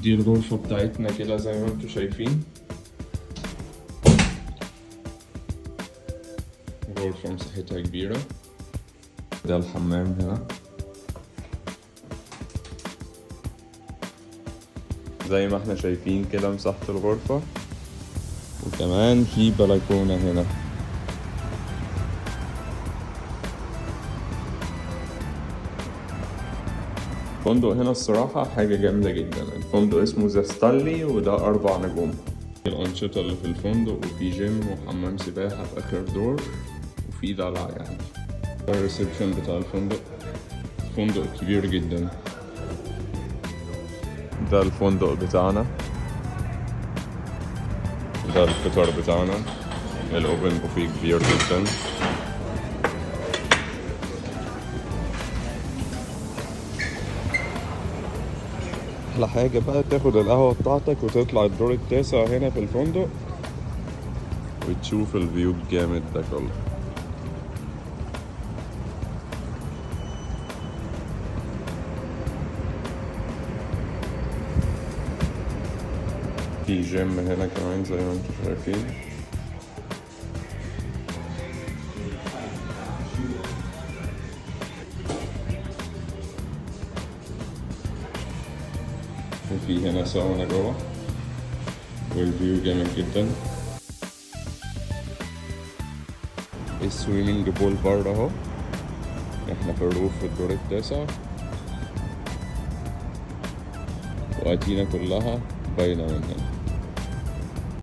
دي الغرفة بتاعتنا كده زي ما انتوا شايفين. غرفة مساحتها كبيرة. ده الحمام هنا زي ما احنا شايفين كده مساحة الغرفة، وكمان في بلكونة هنا. الفندق هنا الصراحة حاجة جامدة جدا. الفندق اسمه ذا ستانلي وده 4 نجوم. الأنشطة اللي في الفندق، وفي جيم وحمام سباحة في آخر دور، وفي دلع يعني. الريسبشن بتاع الفندق، فندق كبير جدا. ده الفندق بتاعنا، ده الفطار بتاعنا. الأوبن بوفيه كبير جدا. أحلى حاجة بقى تاخد القهوة بتاعتك وتطلع الدور التاسع هنا في الفندق وتشوف الفيو الجامد ده كله. في جيم هنا كمان زي ما انتم شايفين. وفي هنا ساونا جوه، والفيو جامد جدا. السويمنج بول بره اهو. احنا في الروف في الدور التاسع، وقتينا كلها باينة من هنا.